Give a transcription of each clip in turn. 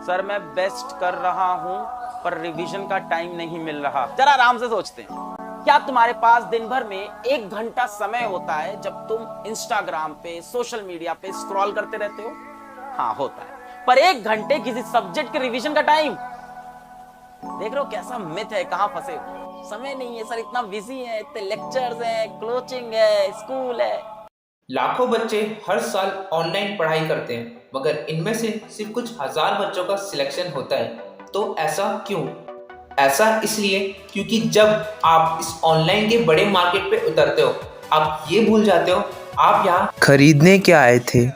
Sir मैं best कर रहा हूं पर रिवीजन का टाइम नहीं मिल रहा। जरा आराम से सोचते हैं, क्या तुम्हारे पास दिन भर में 1 घंटा समय होता है जब तुम इंस्टाग्राम पे, सोशल मीडिया पे स्क्रॉल करते रहते हो? हाँ होता है, पर 1 घंटे किसी सब्जेक्ट के रिवीजन का टाइम? देख रहे हो कैसा मिथ है, कहां फंसे हो। समय नहीं है सर, इतना बिजी है, इतने लेक्चर्स है, कोचिंग है, स्कूल है। लाखों बच्चे हर साल ऑनलाइन पढ़ाई करते हैं, मगर इनमें से सिर्फ कुछ हजार बच्चों का सिलेक्शन होता है। तो ऐसा क्यों? ऐसा इसलिए क्योंकि जब आप इस ऑनलाइन के बड़े मार्केट पे उतरते हो, आप ये भूल जाते हो आप यहाँ खरीदने क्या आए थे।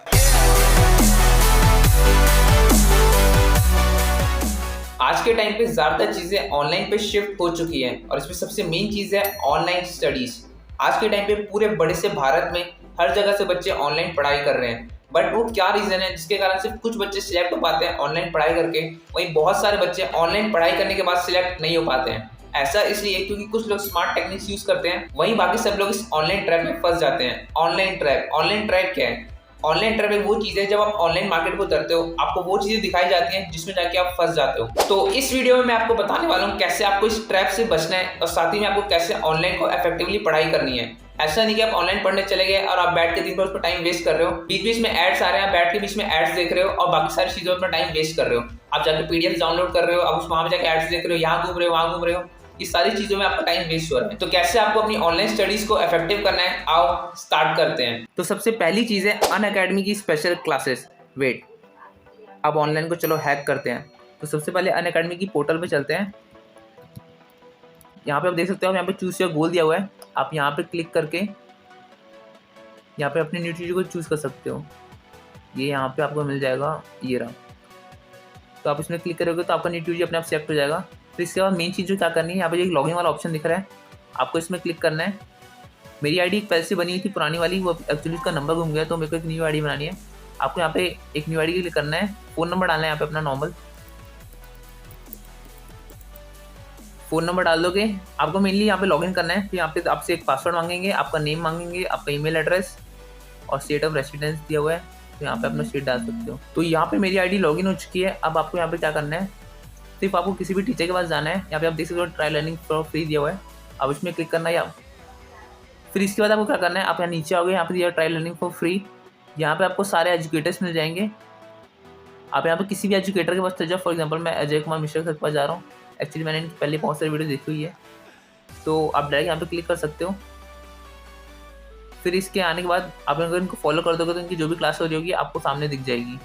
आज के टाइम पे ज़्यादातर चीज़ें ऑनलाइन पे शिफ्ट हो चुकी हैं और इसमें सबसे मेन चीज़ है ऑनलाइन स्टडीज़। आज के टाइम पे पूरे बड़े से भारत में हर जगह से बच्चे ऑनलाइन पढ़ाई कर रहे हैं, बट वो क्या रीज़न है जिसके कारण सिर्फ कुछ बच्चे सिलेक्ट हो पाते हैं ऑनलाइन पढ़ाई करके, वहीं बहुत सारे बच्चे ऑनलाइन पढ़ाई करने के बाद सिलेक्ट नहीं हो पाते हैं। ऐसा इसलिए क्योंकि कुछ लोग स्मार्ट टेक्निक्स यूज़ करते हैं, वहीं बाकी सब लोग इस ऑनलाइन ट्रैप में फंस जाते हैं। ऑनलाइन ट्रैप क्या है? ऑनलाइन ट्रैप एक वो चीज़ है जब आप ऑनलाइन मार्केट को उतरते हो, आपको वो चीज़ें दिखाई जाती हैं जिसमें जाके आप फंस जाते हो। तो इस वीडियो में मैं आपको बताने वाला हूँ कैसे आपको इस ट्रैप से बचना है और साथ ही में आपको कैसे ऑनलाइन को इफेक्टिवली पढ़ाई करनी है। ऐसा नहीं कि आप ऑनलाइन पढ़ने चले गए और आप बैठ के दिन भर उस पर टाइम वेस्ट कर रहे हो, बीच बीच में एड्स आ रहे हैं, आप बैठ के बीच में एड्स देख रहे हो और बाकी सारी चीज़ों पर टाइम वेस्ट कर रहे हो। आप जाके पीडीएफ डाउनलोड कर रहे हो, आप वहाँ पे जाके एड्स देख रहे हो, यहाँ घूम रहे हो, वहाँ घूम रहे हो, इस सारी चीजों में आपका टाइम वेस्ट हो रहा है। तो कैसे आपको अपनी ऑनलाइन स्टडीज को इफेक्टिव करना है, आओ स्टार्ट करते हैं। तो सबसे पहली चीज है अनअकैडमी की स्पेशल क्लासेस। वेट, अब ऑनलाइन को चलो हैक करते हैं। तो सबसे पहले अनअकैडमी की पोर्टल पे चलते हैं। यहाँ पे आप देख सकते हो, यहाँ पे चूज योर गोल दिया हुआ है। आप यहाँ पे क्लिक करके यहाँ पे अपनी न्यू चीज को चूज कर सकते हो। ये यहाँ पे आपको मिल जाएगा, ये रहा। तो आप इसमें क्लिक करोगे तो आपका न्यू चीज अपने आप सेलेक्ट हो जाएगा। तो इसके बाद मेन चीज़ जो क्या करनी है, यहाँ पे एक लॉगिन वाला ऑप्शन दिख रहा है, आपको इसमें क्लिक करना है। मेरी आईडी पहले से बनी हुई थी पुरानी वाली, वो एक्चुअली उसका नंबर घूम गया, तो मेरे को एक न्यू आईडी बनानी है। आपको यहाँ पे एक न्यू आईडी के लिए करना है, फ़ोन नंबर डालना है यहाँ पे अपना नॉर्मल फ़ोन नंबर डाल दोगे। आपको मेनली यहाँ पे लॉगिन करना है, फिर यहाँ पे आपसे एक पासवर्ड मांगेंगे, आपका नेम मांगेंगे, आपका ईमेल एड्रेस और स्टेट ऑफ रेसिडेंस दिया हुआ है, तो यहाँ पे अपना स्टेट डाल सकते हो। तो यहाँ पे मेरी आईडी लॉगिन हो चुकी है। अब आपको यहाँ पे क्या करना है, सिर्फ आपको किसी भी टीचर के पास जाना है। यहाँ पे आप देख सकते हो ट्राई लर्निंग फॉर फ्री दिया हुआ है, अब इसमें क्लिक करना है। फिर इसके बाद आपको क्या करना है, आप यहाँ नीचे आओगे, यहाँ पे दिया ट्राई लर्निंग फॉर फ्री, यहाँ पे आपको सारे एजुकेटर्स मिल जाएंगे। आप यहाँ पे किसी भी एजुकेटर के पास चले जाओ। फॉर एग्जांपल मैं अजय कुमार मिश्रा के पास जा रहा हूँ, एक्चुअली मैंने पहले बहुत सारी वीडियो देखी हुई है, तो आप डायरेक्ट यहाँ पे क्लिक कर सकते हो। फिर इसके आने के बाद आप अगर इनको फॉलो कर दोगे तो इनकी जो भी क्लास हो रही होगी आपको सामने दिख जाएगी।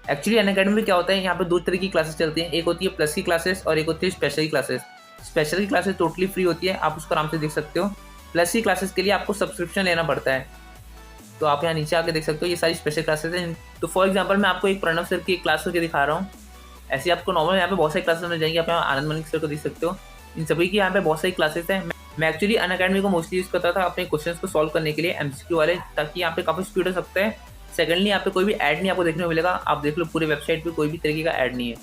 एक्चुअली अनअकैडमी में क्या होता है, यहाँ पे दो तरह की क्लासेस चलती हैं, एक होती है प्लस की क्लासेस और एक होती है स्पेशल की क्लासेस। स्पेशल की क्लासेस टोटली फ्री होती है, आप उसको आराम से देख सकते हो। प्लस की क्लासेस के लिए आपको सब्सक्रिप्शन लेना पड़ता है, तो आप यहाँ नीचे आके देख सकते हो, ये सारी स्पेशल क्लासेस हैं। तो फॉर एग्जाम्पल मैं आपको एक प्रणव सर की एक क्लास करके दिखा रहा हूँ। ऐसे आपको नॉर्मल यहाँ पे बहुत सारी क्लासेस मिल जाएंगी। आप यहाँ आनंद मलिक सर को देख सकते हो, इन सभी की यहाँ पे बहुत सारी क्लासेस हैं। मैं एक्चुअली अनअकैडमी को मोस्टली यूज़ करता था अपने क्वेश्चंस को सॉल्व करने के लिए, एमसीक्यू वाले, ताकि यहाँ पे काफ़ी स्पीड हो सकता है। सेकेंडली यहाँ पे कोई भी ऐड नहीं आपको देखने को मिलेगा, आप देख लो पूरे वेबसाइट पे कोई भी तरीके का ऐड नहीं है।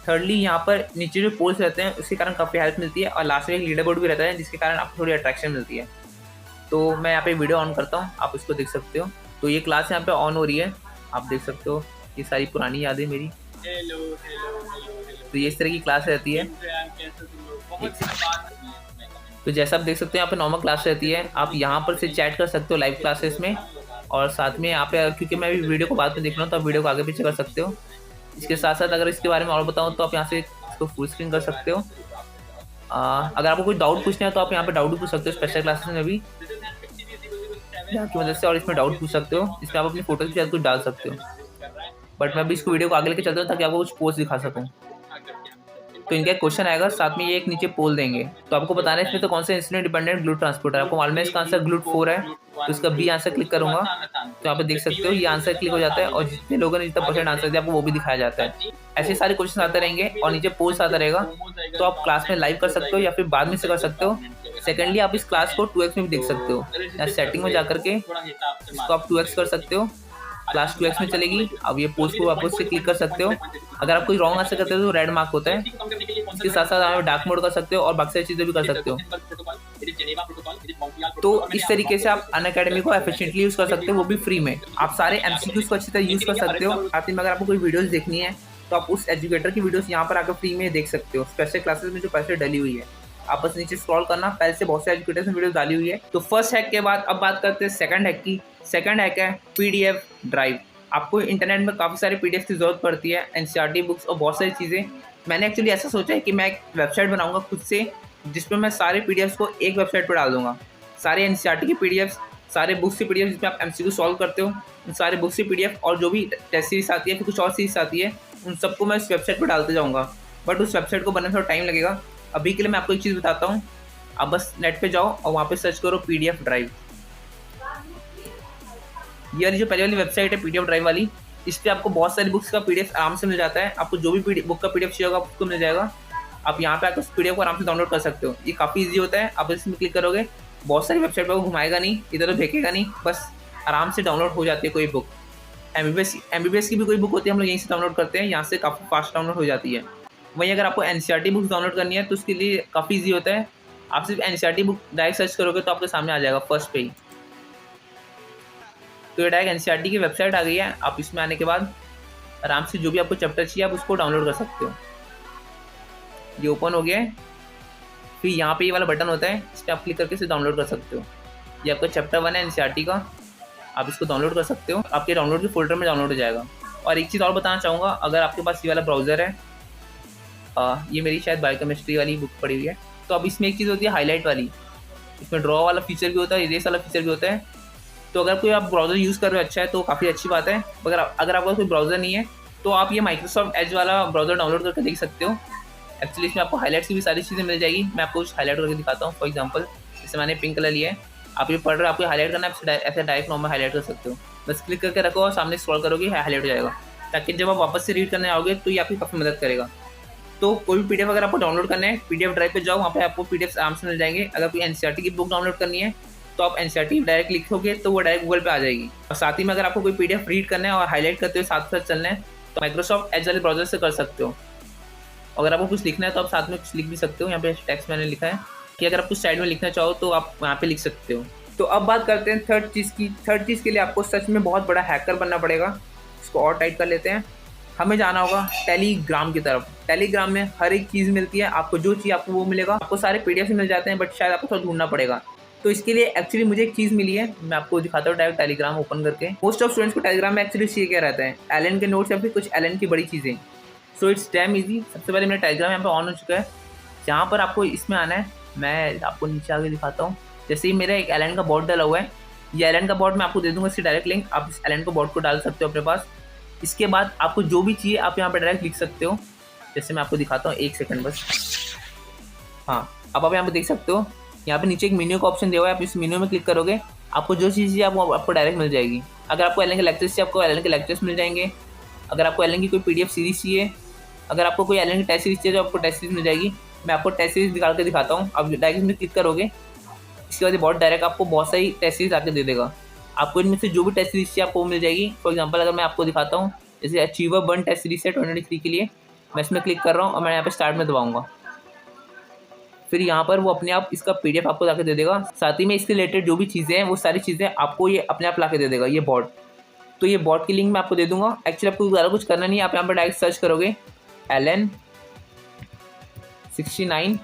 थर्डली यहाँ पर नीचे जो पोल्स रहते हैं उसके कारण काफ़ी हेल्प मिलती है, और लास्ट में एक लीडर बोर्ड भी रहता है जिसके कारण आपको थोड़ी अट्रैक्शन मिलती है। तो मैं यहाँ पे वीडियो ऑन करता हूँ, आप इसको देख सकते हो। तो ये क्लास यहाँ पे ऑन हो रही है, आप देख सकते हो, ये सारी पुरानी यादें मेरी। तो ये इस तरह की क्लास रहती है। तो जैसा आप देख सकते हो यहाँ पे नॉर्मल क्लास रहती है, आप यहाँ पर से चैट कर सकते हो लाइव क्लासेस में, और साथ में यहाँ पे क्योंकि मैं भी वीडियो को बाद में देख रहा हूँ तो आप वीडियो को आगे पीछे कर सकते हो। इसके साथ साथ अगर इसके बारे में और बताऊँ तो आप यहाँ से इसको फुल स्क्रीन कर सकते हो। अगर आपको कोई डाउट पूछना है तो आप यहाँ पे डाउट भी पूछ सकते हो, स्पेशल क्लासेस में भी यहाँ की मदद से, और इसमें डाउट पूछ सकते हो। इसमें आप अपनी फोटोज भी कुछ डाल सकते हो, बट मैं अभी इसको वीडियो को आगे लेके चलता हूँ ताकि आपको कुछ पोस्ट दिखा सकूँ। तो इनका एक क्वेश्चन आएगा, साथ में ये एक नीचे पोल देंगे, तो आपको बताना है इसमें तो कौन सा इंसुलिन डिपेंडेंट ग्लूट ट्रांसपोर्टर है। आपको मालूम है इसका आंसर GLUT4 है, तो इसका बी आंसर क्लिक करूंगा तो यहाँ पे देख सकते हो ये आंसर क्लिक हो जाता है, और जितने लोगों ने जितना परसेंट आंसर दिया आपको वो भी दिखाया जाता है। ऐसे सारे क्वेश्चन आते रहेंगे और नीचे पोल्स आता रहेगा, तो आप क्लास में लाइव कर सकते हो या फिर बाद में से कर सकते हो। सेकेंडली आप इस क्लास को 2x में भी देख सकते हो, या सेटिंग में जाकर के इसको आप 2x कर सकते हो, क्लास 2x में चलेगी। अब ये पोस्ट को वापस से क्लिक कर सकते हो। अगर आप कोई रॉन्ग आंसर करते हो तो रेड मार्क होता है। इसके साथ साथ आप डार्क मोड कर सकते हो और बाकी सारी चीज़ें भी कर सकते हो। तो इस तरीके से आप अनअकैडमी को एफिशिएंटली यूज़ कर सकते हो, वो भी फ्री में। आप सारे एमसीक्यूज को अच्छी तरह यूज़ कर सकते हो। साथ ही में अगर आपको कोई वीडियोस देखनी है तो आप उस एजुकेटर की वीडियोस यहाँ पर आकर फ्री में देख सकते हो, स्पेशल क्लासेस में जो पैसे डली हुई है। आप बस नीचे स्क्रॉल करना, पहले से बहुत से एजुकेटर्स ने वीडियो डाली हुई है। तो फर्स्ट हैक के बाद अब बात करते हैं सेकंड हैक की। सेकंड हैक है PDF ड्राइव। आपको इंटरनेट में काफ़ी सारे PDF की ज़रूरत पड़ती है, NCERT बुक्स और बहुत सारी चीज़ें। मैंने एक्चुअली ऐसा सोचा है कि मैं एक वेबसाइट बनाऊंगा खुद से, जिसमें मैं सारे PDFs को एक वेबसाइट पर डाल दूंगा। सारे NCERT के PDFs, सारे बुक्स की PDF जिसमें आप MCQ सॉल्व करते हो, उन सारे बुक्स की PDF और जो भी टेस्ट सीरीज आती है, फिर कुछ और सीरीज आती है, उन सबको मैं इस वेबसाइट पर डालते जाऊँगा। बट उस वेबसाइट को बनने में थोड़ा टाइम लगेगा। अभी के लिए मैं आपको एक चीज़ बताता हूँ, आप बस नेट पे जाओ और वहाँ पे सर्च करो PDF ड्राइव। ये वाली जो पहले वाली वेबसाइट है PDF ड्राइव वाली, इस पर आपको बहुत सारी बुक्स का PDF आराम से मिल जाता है। आपको जो भी बुक का PDF चाहिए होगा आपको मिल जाएगा। आप यहाँ पे आकर उस PDF को आराम से डाउनलोड कर सकते हो। ये काफ़ी ईजी होता है। आप इसमें क्लिक करोगे, बहुत सारी वेबसाइट पर घुमाएगा नहीं, इधर तो देखेगा नहीं, बस आराम से डाउनलोड हो जाती है कोई बुक। MBBS की भी कोई बुक होती है, हम लोग यहीं से डाउनलोड करते हैं, यहाँ से काफ़ी फास्ट डाउनलोड हो जाती है। वहीं अगर आपको NCERT बुक्स डाउनलोड करनी है तो उसके लिए काफ़ी ईजी होता है। आप सिर्फ NCERT बुक डायरेक्ट सर्च करोगे तो आपके सामने आ जाएगा फर्स्ट पे ही। तो ये डायरेक्ट NCERT की वेबसाइट आ गई है। आप इसमें आने के बाद आराम से जो भी आपको चैप्टर चाहिए आप उसको डाउनलोड कर सकते हो। ये ओपन हो गया है। फिर यहाँ पे ये वाला बटन होता है, इस पर आप क्लिक करके इसे डाउनलोड कर सकते हो। ये आपका चैप्टर 1 है NCERT का, आप इसको डाउनलोड कर सकते हो। आपके डाउनलोड के फोल्डर में डाउनलोड हो जाएगा। और एक चीज़ और बताना चाहूँगा, अगर आपके पास ये वाला ब्राउज़र है, ये मेरी शायद बायोकेमिस्ट्री वाली बुक पड़ी हुई है, तो अब इसमें एक चीज़ होती है हाईलाइट वाली। इसमें ड्रॉ वाला फीचर भी होता है, इरेज वाला फीचर भी होता है। तो अगर कोई आप ब्राउज़र यूज़ कर रहे हो अच्छा है तो काफ़ी अच्छी बात है। अगर आपका कोई ब्राउज़र नहीं है तो आप ये माइक्रोसॉफ्ट एज वाला ब्राउज़र डाउनलोड करके देख सकते हो। एक्चुअली इसमें आपको हाईलाइट्स की भी सारी चीज़ें मिल जाएगी। मैं आपको कुछ हाईलाइट करके दिखाता हूँ। फॉर एग्जांपल जैसे मैंने पिंक कलर लिया है, आप ये पढ़ रहे हो, आपको हाईलाइट करना है, ऐसे डायरेक्ट नॉर्मल हाईलाइट कर सकते हो। बस क्लिक करके रखो और सामने स्क्रॉल करोगे, हाईलाइट हो जाएगा, ताकि जब आप वापस से रीड करने आओगे तो ये आपकी काफ़ी मदद करेगा। तो कोई भी PDF अगर आपको डाउनलोड करना है, PDF ड्राइव पे जाओ, वहाँ पे आपको PDFs आराम से मिल जाएंगे। अगर कोई NCERT की बुक डाउनलोड करनी है तो आप NCERT डायरेक्ट लिखोगे तो वो डायरेक्ट गूगल पे आ जाएगी। और साथ ही में अगर आपको कोई PDF रीड करना है और हाईलाइट करते हुए साथ साथ चलना है तो माइक्रोसॉफ्ट एज वाले ब्राउज़र से कर सकते हो। अगर आपको कुछ लिखना है तो आप साथ में कुछ लिख भी सकते हो। यहाँ पे टेक्स्ट मैंने लिखा है कि अगर आप कुछ साइड में लिखना चाहो तो आप वहाँ पे लिख सकते हो। तो अब बात करते हैं थर्ड चीज़ की। थर्ड चीज़ के लिए आपको सच में बहुत बड़ा हैकर बनना पड़ेगा। इसको और टाइट कर लेते हैं। हमें जाना होगा टेलीग्राम की तरफ। टेलीग्राम में हर एक चीज़ मिलती है, आपको जो चाहिए आपको वो मिलेगा। आपको सारे PDF मिल जाते हैं, बट शायद आपको थोड़ा ढूंढना पड़ेगा। तो इसके लिए एक्चुअली मुझे एक चीज़ मिली है, मैं आपको दिखाता हूँ डायरेक्ट टेलीग्राम ओपन करके। मोस्ट ऑफ स्टूडेंट्स को टेलीग्राम में एक्चुअली चाहिए क्या रहता है, एलन के नोट्स या फिर कुछ एलन की बड़ी चीज़ें। So it's damn easy. सबसे पहले मेरा टेलीग्राम यहाँ पर ऑन हो चुका है। यहाँ पर आपको इसमें आना है। मैं आपको नीचे आगे दिखाता हूँ। जैसे ही मेरा एक एलन का बॉट डाला हुआ है, ये एलन का बॉट मैं आपको दे दूँगा, इसकी डायरेक्ट लिंक। आप इस एलन का बॉट को डाल सकते हो अपने पास। इसके बाद आपको जो भी चाहिए आप यहाँ पर डायरेक्ट लिख सकते हो। जैसे मैं आपको दिखाता हूँ, एक सेकंड बस। हाँ, अब आप यहाँ पे देख सकते हो, यहाँ पे नीचे एक मेन्यू का ऑप्शन दिया हुआ है। आप इस मेन्यू में क्लिक करोगे, आपको जो चीज़ चाहिए आपको डायरेक्ट मिल जाएगी। अगर आपको एलन के लेक्चर्स चाहिए, आपको एलन के लेक्चर्स मिल जाएंगे। अगर आपको एलन की कोई PDF सीरीज चाहिए, अगर आपको कोई एलन की टेस्ट सीरीज चाहिए तो आपको टेस्ट सीरीज मिल जाएगी। मैं आपको टेस्ट सीरीज निकाल के दिखाता हूँ। आप डायरेक्ट में क्लिक करोगे, इसके बाद बहुत डायरेक्ट आपको बहुत सारी टेस्ट सीरीज आके दे देगा। आपको इनमें से जो भी टेस्ट सीरीज चाहिए आपको वो मिल जाएगी। फॉर एग्जाम्पल अगर मैं आपको दिखाता हूँ, जैसे अचीवर 1 टेस्ट सीरीज है 2023 के लिए, मैं इसमें क्लिक कर रहा हूँ और मैं यहाँ पे स्टार्ट में दबाऊंगा। फिर यहाँ पर वो अपने आप इसका PDF आपको लाके दे देगा। साथ ही में इसके रिलेटेड जो भी चीज़ें हैं वो सारी चीज़ें आपको ये अपने आप लाके दे देगा, ये बॉट। तो ये बॉट की लिंक मैं आपको दे दूंगा। एक्चुअली आपको ज़्यादा कुछ करना नहीं है। आप यहाँ पर डायरेक्ट सर्च करोगे LN 69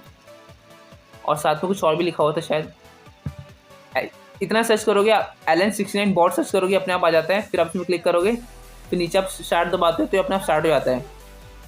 और साथ में कुछ और भी लिखा हुआ था शायद, इतना सर्च करोगे, LN 69 बॉट सर्च करोगे, अपने आप आ जाता है। फिर आप इसमें क्लिक करोगे, फिर नीचे आप स्टार्ट दबाते हो तो अपने आप स्टार्ट हो जाता है।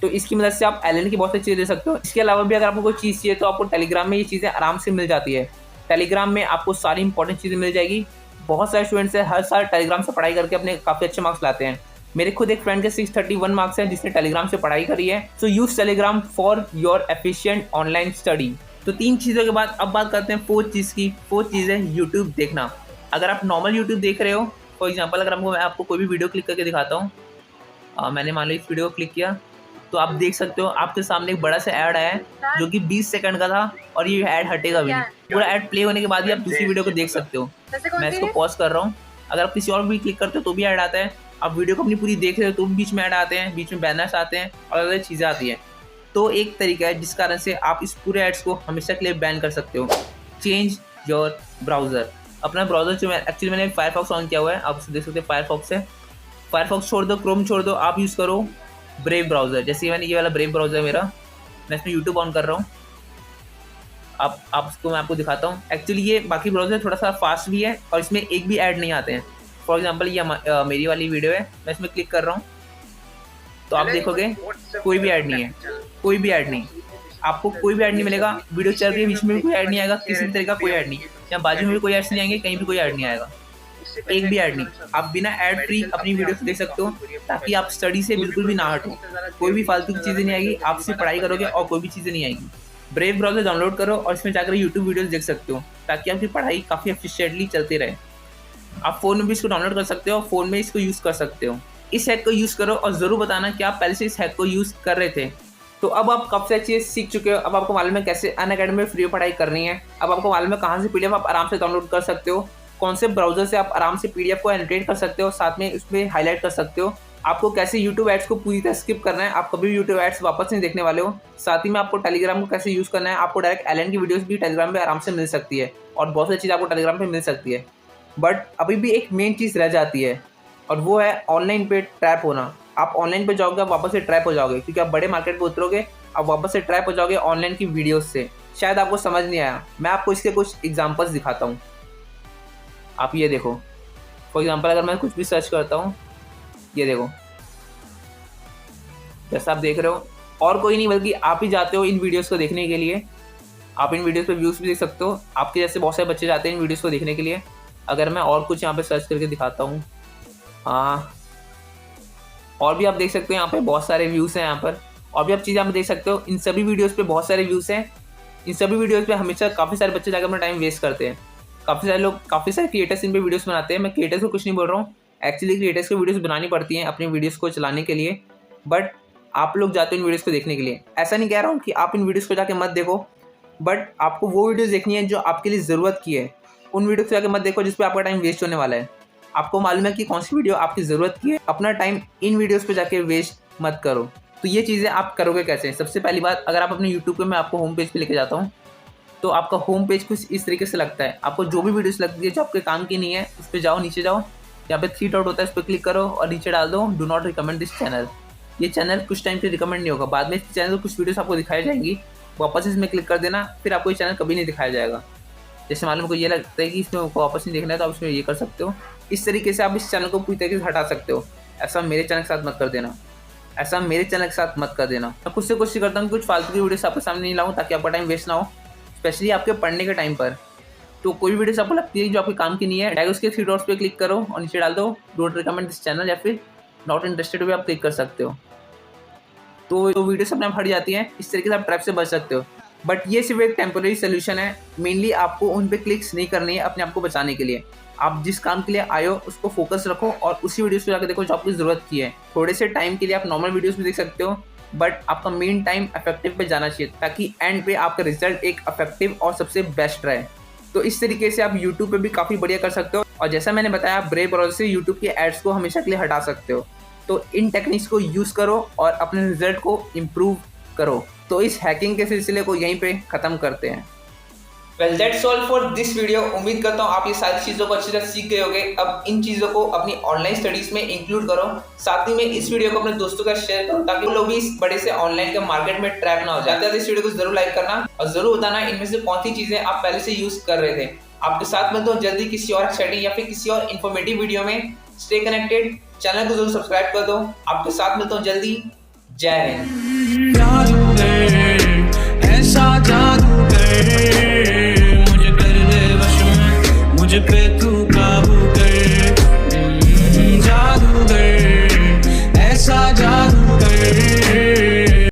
तो इसकी मदद से आप एलन की बहुत सारी चीज़ें दे सकते हो। इसके अलावा भी अगर आपको कोई चीज़ चाहिए तो आपको टेलीग्राम में ये चीज़ें आराम से मिल जाती है। टेलीग्राम में आपको सारी इंपॉर्टेंट चीज़ें मिल जाएगी। बहुत सारे स्टूडेंट्स हैं, हर साल टेलीग्राम से पढ़ाई करके अपने काफ़ी अच्छे मार्क्स लाते हैं। मेरे खुद एक फ्रेंड के 631 मार्क्स हैं जिसने टेलीग्राम से पढ़ाई करी है। So use telegram for your efficient online study. तो 3 चीज़ों के बाद अब बात करते हैं 4th चीज़ की। 4th चीज़ है यूट्यूब देखना। अगर आप नॉर्मल यूट्यूब देख रहे हो, फॉर एग्जाम्पल अगर मैं आपको कोई भी वीडियो क्लिक करके दिखाता हूँ, मैंने मान लो इस वीडियो को क्लिक किया तो आप देख सकते हो आपके सामने एक बड़ा सा ऐड आया है जो कि 20 सेकंड का था और ये ऐड हटेगा भी नहीं। पूरा ऐड प्ले होने के बाद ही आप दूसरी वीडियो को देख सकते हो। मैं इसको पॉज कर रहा हूँ। अगर आप किसी और भी क्लिक करते हो तो भी ऐड आता है। आप वीडियो को अपनी पूरी देख रहे हो तो बीच में ऐड आते हैं, बीच में बैनर्स आते हैं और अलग अलग चीज़ें आती हैं। तो एक तरीका है जिस कारण से आप इस पूरे एड्स को हमेशा के लिए बैन कर सकते हो। Change your browser. अपना ब्राउज़र जो एक्चुअली मैंने फायरफॉक्स ऑन किया हुआ है, आप देख सकते हो फायरफॉक्स है। फायरफॉक्स छोड़ दो, क्रोम छोड़ दो, आप यूज़ करो ब्रेव ब्राउज़र। जैसे मैंने ये वाला ब्रेव ब्राउज़र मेरा, मैं इसमें यूट्यूब ऑन कर रहा हूँ। आप इसको मैं आपको दिखाता हूँ। एक्चुअली ये बाकी ब्राउज़र थोड़ा सा फास्ट भी है और इसमें एक भी ऐड नहीं आते हैं। फॉर एग्जांपल ये मेरी वाली वीडियो है, मैं इसमें क्लिक कर रहा हूँ तो आप देखोगे कोई भी ऐड नहीं है, कोई भी ऐड नहीं, आपको कोई भी ऐड नहीं मिलेगा। वीडियो चल रही है, बीच में भी कोई ऐड नहीं आएगा, किसी भी तरह का कोई ऐड नहीं, या बाजू में भी कोई ऐड्स नहीं आएंगे, कहीं भी कोई ऐड नहीं आएगा, एक भी ऐड नहीं। आप बिना ऐड फ्री अपनी वीडियो देख सकते हो, ताकि आप स्टडी से बिल्कुल भी ना हटो। कोई भी फालतू की चीज़ें नहीं आएगी, आप सिर्फ पढ़ाई करोगे और कोई भी चीज़ें नहीं आएगी। ब्रेव ब्राउज़र डाउनलोड करो और इसमें जाकर यूट्यूब वीडियोस देख सकते हो, ताकि आपकी पढ़ाई काफ़ी एफिशिएंटली चलती रहे। आप फ़ोन में भी इसको डाउनलोड कर सकते हो, फ़ोन में इसको यूज़ कर सकते हो। इस हैक को यूज़ करो और ज़रूर बताना कि आप पहले से इस हैक को यूज़ कर रहे थे। तो अब आप काफ़ी सारी चीज़ें सीख चुके हो। अब आपको मालूम है कैसे अनअकैडमी में फ्री पढ़ाई करनी है। अब आपको मालूम है कहाँ से पीडीएफ आप आराम से डाउनलोड कर सकते हो, कौन से ब्राउज़र से आप आराम से पीडीएफ को एनोटेट कर सकते हो, साथ में उसमें हाईलाइट कर सकते हो। आपको कैसे यूट्यूब एड्स को पूरी तरह स्किप करना है, आप कभी भी यूट्यूब एड्स वापस नहीं देखने वाले हो। साथ ही में आपको टेलीग्राम को कैसे यूज़ करना है, आपको डायरेक्ट एलन की वीडियोस भी टेलीग्राम पे आराम से मिल सकती है और बहुत सारी चीज़ आपको टेलीग्राम पे मिल सकती है। बट अभी भी एक मेन चीज़ रह जाती है और वो है ऑनलाइन पे ट्रैप होना। आप ऑनलाइन पे जाओगे, आप वापस से ट्रैप हो जाओगे, क्योंकि आप बड़े मार्केट पे उतरोगे, आप वापस से ट्रैप हो जाओगे ऑनलाइन की वीडियोस से। शायद आपको समझ नहीं आया, मैं आपको इसके कुछ एग्जांपल्स दिखाता हूँ। आप ये देखो, फॉर एग्जांपल अगर मैं कुछ भी सर्च करता हूँ, ये देखो, जैसा आप देख रहे हो, और कोई नहीं बल्कि आप ही जाते हो इन वीडियोस को देखने के लिए। आप इन वीडियोस पे व्यूज़ भी देख सकते हो, आपके जैसे बहुत सारे बच्चे जाते हैं इन वीडियोस को देखने के लिए। अगर मैं और कुछ यहाँ पे सर्च करके दिखाता हूँ, हाँ, और भी आप देख सकते हो, यहाँ पे बहुत सारे व्यूज़ हैं यहाँ पर, और भी आप चीज़ें यहाँ पे देख सकते हो। इन सभी वीडियोस पे बहुत सारे व्यूज़ हैं। इन सभी वीडियोस पे हमेशा काफ़ी सारे बच्चे जाकर अपना टाइम वेस्ट करते हैं। काफ़ी सारे लोग, काफ़ी सारे क्रिएटर्स इन पे वीडियोस बनाते हैं। मैं क्रिएटर्स को कुछ नहीं बोल रहा हूँ, एक्चुअली क्रिएटर्स को वीडियोस बनानी पड़ती हैं अपनी वीडियोस को चलाने के लिए, बट आप लोग जाते हो इन वीडियोस को देखने के लिए। ऐसा नहीं कह रहा हूँ कि आप इन वीडियोस को जाके मत देखो, बट आपको वो वीडियोस देखनी है जो आपके लिए ज़रूरत की है। उन वीडियोस को जाके मत देखो जिस पे आपका टाइम वेस्ट होने वाला है। आपको मालूम है कि कौन सी वीडियो आपकी ज़रूरत की है, अपना टाइम इन वीडियोस पे जाके वेस्ट मत करो। तो ये चीज़ें आप करोगे कैसे? सबसे पहली बात, अगर आप अपने यूट्यूब पे, मैं आपको होम पेज पे लेके जाता हूँ, तो आपका होम पेज कुछ इस तरीके से लगता है। आपको जो भी वीडियोस लगती है जो आपके काम की नहीं है, उस पर जाओ, नीचे जाओ, यहाँ पे 3 डॉट होता है, इस पर क्लिक करो और नीचे डाल दो do not recommend this channel. ये चैनल कुछ टाइम पे रिकमेंड नहीं होगा, बाद में इस चैनल कुछ वीडियोस आपको दिखाई जाएंगी, वापस इसमें क्लिक कर देना, फिर आपको ये चैनल कभी नहीं दिखाया जाएगा। जैसे मालूम को ये लगता है कि इसमें आपको वापस नहीं देखना है, तो आप इसमें ये कर सकते हो। इस तरीके से आप इस चैनल को पूरी तरीके से हटा सकते हो। ऐसा मेरे चैनल के साथ मत कर देना, ऐसा मेरे चैनल के साथ मत कर देना। मैं खुद से कोशिश करता हूँ कि कुछ फालतू की वीडियोस आपके सामने नहीं लाऊं, ताकि आपका टाइम वेस्ट ना हो, स्पेशली आपके पढ़ने के टाइम पर। तो कोई भी वीडियोस आपको लगती है जो आपके काम की नहीं है, डायरेक्ट उसके 3 डॉट्स पे क्लिक करो और नीचे डाल दो डोंट रिकमेंड दिस चैनल, या फिर नॉट इंटरेस्टेड भी आप क्लिक कर सकते हो। तो वीडियोस अपने आप हट जाती हैं। इस तरीके से आप ट्रैप से बच सकते हो। बट ये सिर्फ एक टेम्पोररी सोल्यूशन है। मेनली आपको उन पे क्लिक्स नहीं करनी है अपने आप को बचाने के लिए। आप जिस काम के लिए आए हो उसको फोकस रखो और उसी वीडियोस पे जाकर देखो जो आपकी ज़रूरत की है। थोड़े से टाइम के लिए आप नॉर्मल वीडियोस भी देख सकते हो, बट आपका मेन टाइम इफेक्टिव पे जाना चाहिए, ताकि एंड पे आपका रिजल्ट एक इफेक्टिव और सबसे बेस्ट रहे। तो इस तरीके से आप यूट्यूब पे भी काफ़ी बढ़िया कर सकते हो। और जैसा मैंने बताया, आप ब्रेव ब्राउज़र से यूट्यूब के एड्स को हमेशा के लिए हटा सकते हो। तो इन टेक्निक्स को यूज़ करो और अपने रिजल्ट को इम्प्रूव करो। तो इस हैकिंग के सिलसिले को यहीं पे ख़त्म करते हैं। Well that's all for this video. उम्मीद करता हूँ आप ये सारी चीज़ों को अच्छी तरह सीख गए होंगे। अब इन चीज़ों को अपनी ऑनलाइन स्टडीज़ में इंक्लूड करो। साथ ही में इस वीडियो को अपने दोस्तों का शेयर करो, ताकि वो लोग भी इस बड़े से ऑनलाइन के मार्केट में ट्रैप ना हो जाए। इस वीडियो को जरूर लाइक करना और जरूर बताना इनमें से कौन सी चीज़ें आप पहले से यूज़ कर रहे थे। आपके साथ मिलता हूँ जल्दी किसी और एक्साइटिंग या फिर किसी और इन्फॉर्मेटिव वीडियो में। स्टे कनेक्टेड, चैनल को जरूर सब्सक्राइब कर दो। आपके साथ मिलता हूँ जल्दी। जय हिंद। ऐसा जादू कर मुझे कर दे वश में, मुझ पे तू